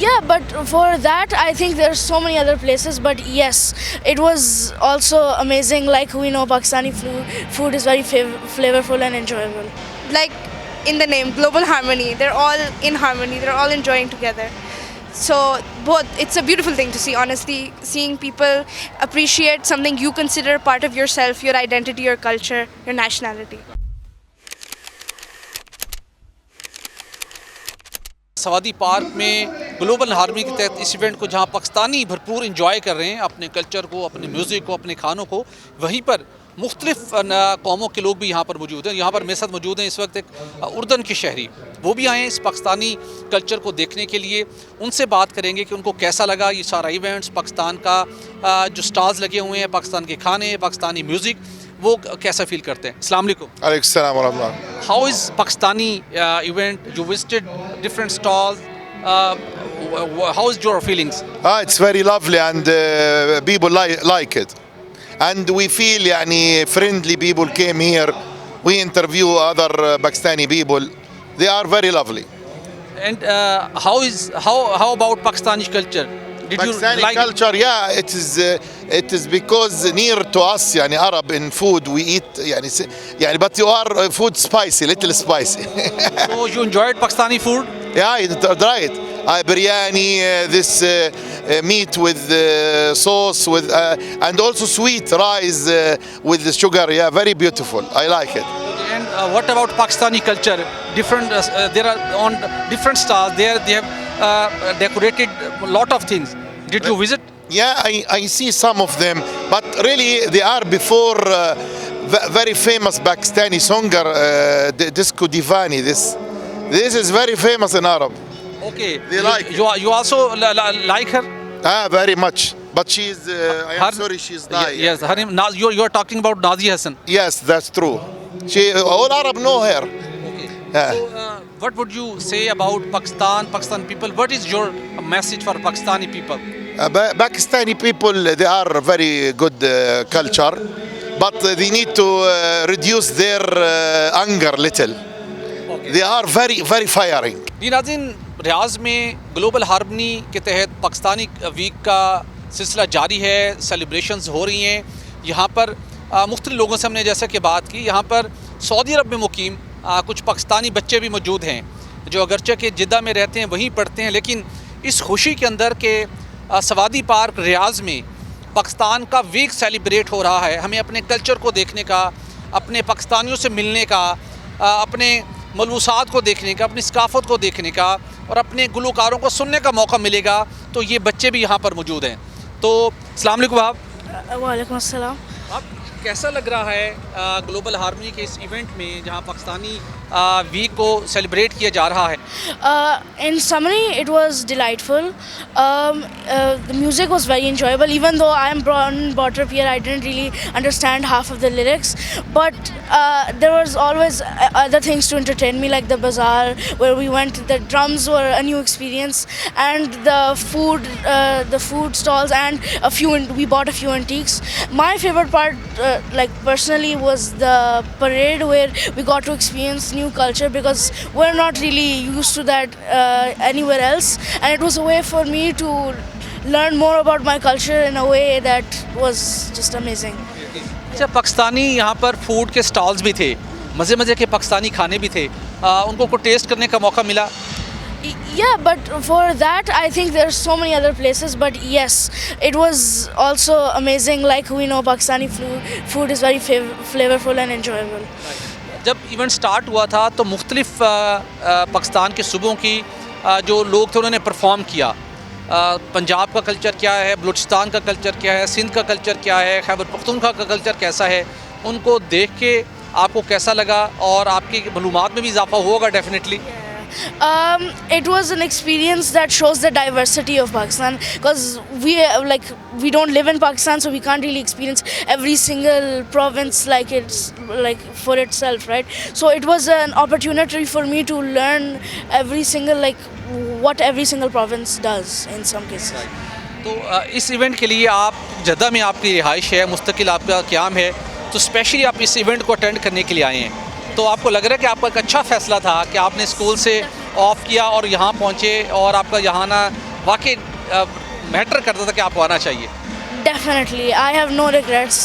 Yeah, but for that, I think there's so many other places. But yes, it was also amazing. Like we know, Pakistani food is very flavorful and enjoyable. Like in the name, global harmony. They're all in harmony. They're all enjoying together. So both, it's a beautiful thing to see. Honestly, seeing people appreciate something you consider part of yourself, your identity, your culture, your nationality. सवादी park में global harmony के तहत इस event को जहां पाकिस्तानी भरपूर enjoy कर रहे हैं अपने कल्चर को, अपने म्यूज़िक को, अपने खानों को, वहीं पर मुख्तलिफ कौमों के लोग भी यहाँ पर मौजूद हैं। यहाँ पर मेरे साथ मौजूद हैं इस वक्त एक उर्दन के शहरी, वो भी आए हैं इस पाकिस्तानी कल्चर को देखने के लिए। उनसे बात करेंगे कि उनको कैसा लगा ये सारा इवेंट्स, पाकिस्तान का जो स्टॉल्स लगे हुए हैं, पाकिस्तान के खाने, पाकिस्तानी म्यूज़िक, वो कैसा फील करते हैं। अस्सलाम वालेकुम। Alaikum salam wa rahmatullah. How is Pakistani event? You visited different stalls. How is your feelings? It's very lovely and people like it. And we feel يعني friendly people came here. We interview other Pakistani people. They are very lovely. And how about Pakistani culture? Did Pakistani you like culture, yeah, it is because near to us يعني Arab in food we eat يعني but you are food spicy, little spicy. So you enjoyed Pakistani food? Yeah, right. Biryani, this meat with sauce with and also sweet rice with the sugar. Yeah, very beautiful. I like it. And what about Pakistani culture? Different. There are on different stalls. There they have decorated a lot of things. Did you visit? Yeah, I see some of them, but really they are before very famous Pakistani singer Disco Divani. This is very famous in Arab. Okay. They like you also like her? Very much. But she's I am sorry she's died. Yes, her name. You are talking about Nazi Hassan. Yes, that's true. All Arab know her. Okay. Yeah. So, what would you say about Pakistan people? What is your message for Pakistani people? Pakistani people, they are very good culture, but they need to reduce their anger little. Okay. They are very, very firing. जी नाज़रीन, रियाज़ में global harmony के तहत Pakistani week का सिलसिला जारी है, celebrations हो रही हैं। यहाँ पर मुख्तलिफ लोगों से हमने जैसा कि बात की, यहाँ पर सऊदी अरब में मुकीम कुछ पाकिस्तानी बच्चे भी मौजूद हैं जो अगरचे के जिद्दा में रहते हैं, वहीं पढ़ते हैं, लेकिन इस खुशी के अंदर के सवादी पार्क रियाज़ में पाकिस्तान का वीक सेलिब्रेट हो रहा है। हमें अपने कल्चर को देखने का, अपने पाकिस्तानियों से मिलने का, अपने मलबूसात को देखने का, अपनी सकाफ़त को देखने का और अपने गुलकारों को सुनने का मौका मिलेगा। तो ये बच्चे भी यहाँ पर मौजूद हैं। तो अस्सलाम वालेकुम आप। वालेकुम अस्सलाम। आप कैसा लग रहा है ग्लोबल हार्मनी के इस इवेंट में जहाँ पाकिस्तानी वीक को सेलिब्रेट किया जा रहा है? In summary, it was delightful. The music was very enjoyable. Even though I am born and brought up here, I didn't really understand half of the lyrics. But there was always other things to entertain me, like the bazaar where we went. The drums were a new experience, and the food stalls, and we bought a few antiques. My favorite part, like personally, was the parade where we got to experience new culture, because we're not really used to that anywhere else, and it was a way for me to learn more about my culture in a way that was just amazing. अच्छा, पाकिस्तानी यहाँ पर food के stalls भी थे, मज़े के पाकिस्तानी खाने भी थे, उनको टेस्ट करने का मौका मिला? Yeah, but for that I think there's so many other places. But yes, it was also amazing. Like we know, Pakistani food is very flavorful and enjoyable. जब इवेंट स्टार्ट हुआ था तो मुख्तलिफ पाकिस्तान के सूबों की जो लोग थे उन्होंने परफॉर्म किया। पंजाब का कल्चर क्या है, बलूचिस्तान का कल्चर क्या है, सिंध का कल्चर क्या है, खैबर पख्तूनख्वा का कल्चर कैसा है, उनको देख के आपको कैसा लगा और आपकी मालूमात में भी इजाफा होगा definitely? It was an experience that shows the diversity of Pakistan, because we don't live in Pakistan, so we can't really experience every single province like it's like for itself, right? So it was an opportunity for me to learn every single what every single province does in some cases. तो इस event के लिए आप जद्दा में आपकी रिहाइश है, मुस्तकिल आपका क़याम है, तो स्पेशली आप इस इवेंट को अटेंड करने के लिए आए हैं, तो आपको लग रहा है कि आपका एक अच्छा फ़ैसला था कि आपने स्कूल से ऑफ किया और यहाँ पहुँचे और आपका यहाँ वाकई मैटर करता था कि आपको आना चाहिए? Definitely, I have no regrets.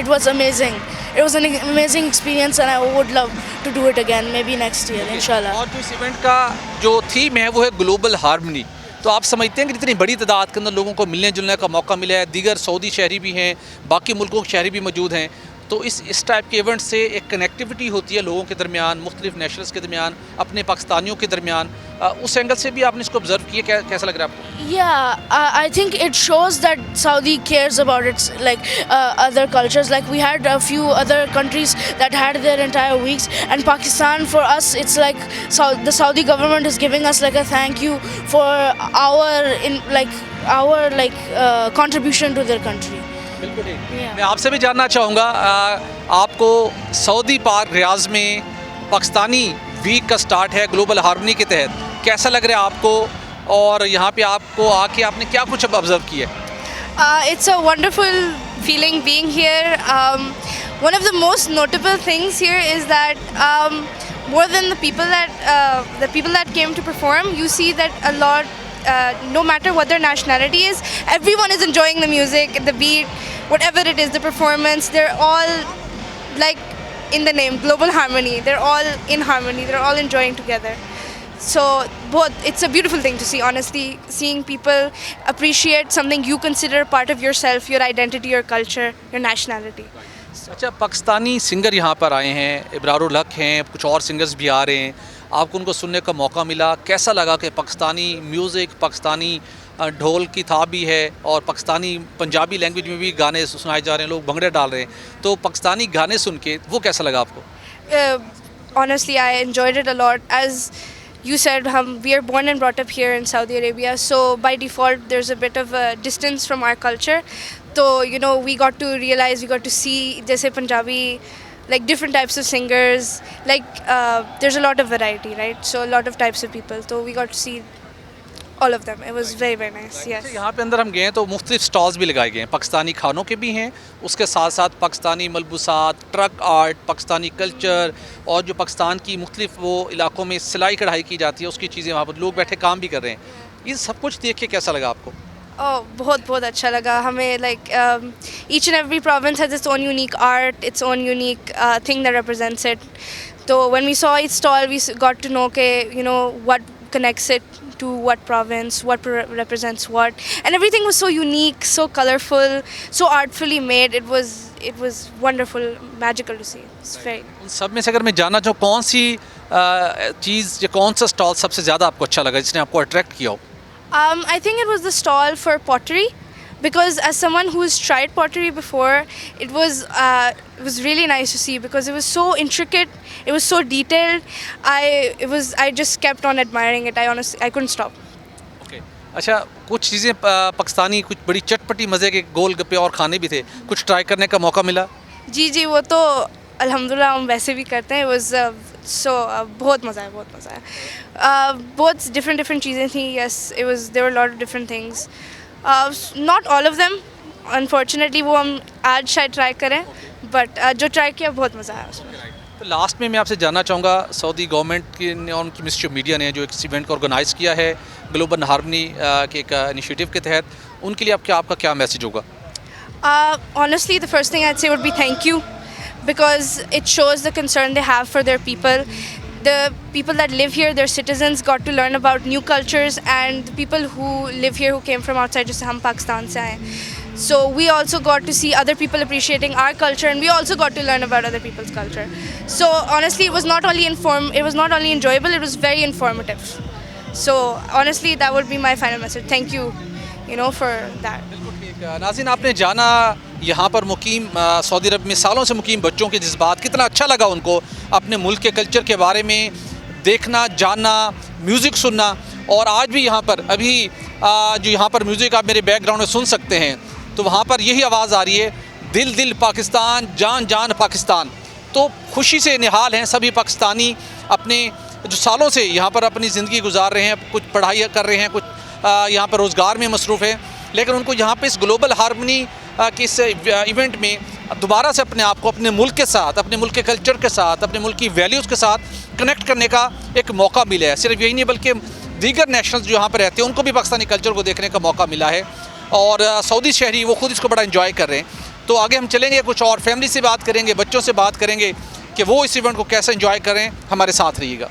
It was amazing. It was an amazing experience, and I would love to do it again, maybe next year, inshallah. और जो इस इवेंट का जो थीम है वो है ग्लोबल हार्मनी। तो आप समझते हैं कि इतनी बड़ी तादाद के अंदर लोगों को मिलने जुलने का मौका मिला है, दीगर सऊदी शहरी भी हैं, बाकी मुल्कों के शहरी भी मौजूद हैं, तो इस टाइप के इवेंट से एक कनेक्टिविटी होती है लोगों के दरमियान, मुख्तलिफ नेशनल्स के दरमियान, अपने पाकिस्तानियों के दरमियान। उस एंगल से भी आपने इसको ऑब्जर्व किया, कैसा लग रहा है आपको? Yeah, I think it shows that Saudi cares about its other cultures. Like we had a few other countries that had their entire weeks, and Pakistan for us, it's like the Saudi government is giving us like a thank you for our contribution to their country. बिल्कुल ठीक। Yeah. मैं आपसे भी जानना चाहूँगा, आपको Saudi park रियाज में Pakistani week का स्टार्ट है ग्लोबल हार्मनी के तहत, कैसा लग रहा है आपको, और यहाँ पे आपको आके आपने क्या कुछ ऑब्जर्व किया? It's a wonderful feeling being here. One of the most notable things here is that more than the people that came to perform, you see that a lot, no matter what their nationality is, everyone is enjoying the music, the beat, whatever it is, the performance. They're all like in the name, global harmony. They're all in harmony. They're all enjoying together. So it's a beautiful thing to see, honestly, seeing people appreciate something you consider part of yourself, your identity, your culture, your nationality. अच्छा, Pakistani singer यहाँ पर आए हैं, इब्रारुल हक हैं, कुछ और singers भी आ रहे हैं, आपको उनको सुनने का मौका मिला, कैसा लगा कि पाकिस्तानी म्यूज़िक, पाकिस्तानी ढोल की थाप भी है और पाकिस्तानी पंजाबी लैंग्वेज में भी गाने सुनाए जा रहे हैं, लोग भंगड़े डाल रहे हैं, तो पाकिस्तानी गाने सुन के वो कैसा लगा आपको? Honestly, I enjoyed it a lot. As you said, we are born and brought up here in Saudi Arabia, so by default there's a bit of a distance from our culture. So, we got to realize, we got to see, jaise Punjabi, like different types of singers, like there's a lot of variety, right? So a lot of types of people. So we got to see all of them. It was very, very nice. Yes. यहाँ पे अंदर हम गए हैं तो मुख्तलिफ stalls भी लगाए गए हैं, पाकिस्तानी खानों के भी हैं, उसके साथ साथ पाकिस्तानी मलबूसात, ट्रक आर्ट, पाकिस्तानी कल्चर, और जो पाकिस्तान की मुख्तलिफ वो इलाकों में सिलाई कढ़ाई की जाती है उसकी चीज़ें वहाँ पर लोग बैठे काम भी कर रहे हैं। ये सब कुछ देख के कैसा लगा आपको? बहुत अच्छा लगा हमें। like each and every province has its own unique art, its own unique thing that represents it. So when we saw each stall, we got to know what connects it to what province, what represents what, and everything was so unique, so colorful, so artfully made. It was wonderful, magical to see. It's very. उन सब में से अगर मैं जानना चाहूँ कौन सी चीज़ या कौन सा स्टॉल सबसे ज़्यादा आपको अच्छा लगा, जिसने आपको अट्रैक्ट किया हो? I think it was the stall for pottery, because as someone who's tried pottery before, it was really nice to see, because it was so intricate, it was so detailed. I just kept on admiring it. I couldn't stop. Okay. अच्छा, कुछ चीज़ें पाकिस्तानी, कुछ बड़ी चटपटी मज़े के गोल गप्पे और खाने भी थे, कुछ ट्राई करने का मौका मिला? जी वो तो अल्हम्दुलिल्लाह हम वैसे भी करते हैं। बहुत मज़ा आया। बहुत डिफरेंट चीज़ें थी। Yes, there were a lot of different things. Not all of them, unfortunately, वो हम आज शायद ट्राई करें, बट जो ट्राई किया बहुत मज़ा आया उसमें। तो लास्ट में मैं आपसे जानना चाहूँगा, सऊदी गवर्नमेंट की और उनकी मिनिस्ट्री ऑफ मीडिया ने जो इस इवेंट को ऑर्गेनाइज़ किया है ग्लोबल हार्मनी के एक इनिशिएटिव के तहत, उनके लिए आपका क्या मैसेज होगा? Honestly, the first thing I'd say would be thank you, because it shows the concern they have for their people. The people that live here, their citizens, got to learn about new cultures, and the people who live here who came from outside, just hum Pakistan se aaye. So we also got to see other people appreciating our culture, and we also got to learn about other people's culture. So honestly, it was not only enjoyable, it was very informative. So honestly, that would be my final message. Thank you, for that. नाज़रीन, आपने जाना यहाँ पर मुकीम Saudi अरब में सालों से मुकीम बच्चों के जज्बात, कितना अच्छा लगा उनको अपने मुल्क के कल्चर के बारे में देखना, जानना, म्यूज़िक सुनना। और आज भी यहाँ पर अभी जो यहाँ पर म्यूज़िक आप मेरे बैकग्राउंड में सुन सकते हैं, तो वहाँ पर यही आवाज़ आ रही है, दिल दिल पाकिस्तान, जान जान पाकिस्तान। तो खुशी से निहाल हैं सभी पाकिस्तानी, अपने जो सालों से यहाँ पर अपनी ज़िंदगी गुजार रहे हैं, कुछ पढ़ाई कर रहे हैं, कुछ यहाँ पर रोज़गार में मसरूफ़ है, लेकिन उनको यहाँ पे इस ग्लोबल हार्मनी के इस इवेंट में दोबारा से अपने आप को अपने मुल्क के साथ, अपने मुल्क के कल्चर के साथ, अपने मुल्क की वैल्यूज़ के साथ कनेक्ट करने का एक मौका मिला है। सिर्फ यही नहीं बल्कि दीगर नेशनल्स जो यहाँ पर रहते हैं उनको भी पाकिस्तानी कल्चर को देखने का मौका मिला है और सऊदी शहरी वो खुद इसको बड़ा एंजॉय कर रहे हैं। तो आगे हम चलेंगे, कुछ और फैमिली से बात करेंगे, बच्चों से बात करेंगे कि वो इस इवेंट को कैसे एंजॉय करें। हमारे साथ रहिएगा।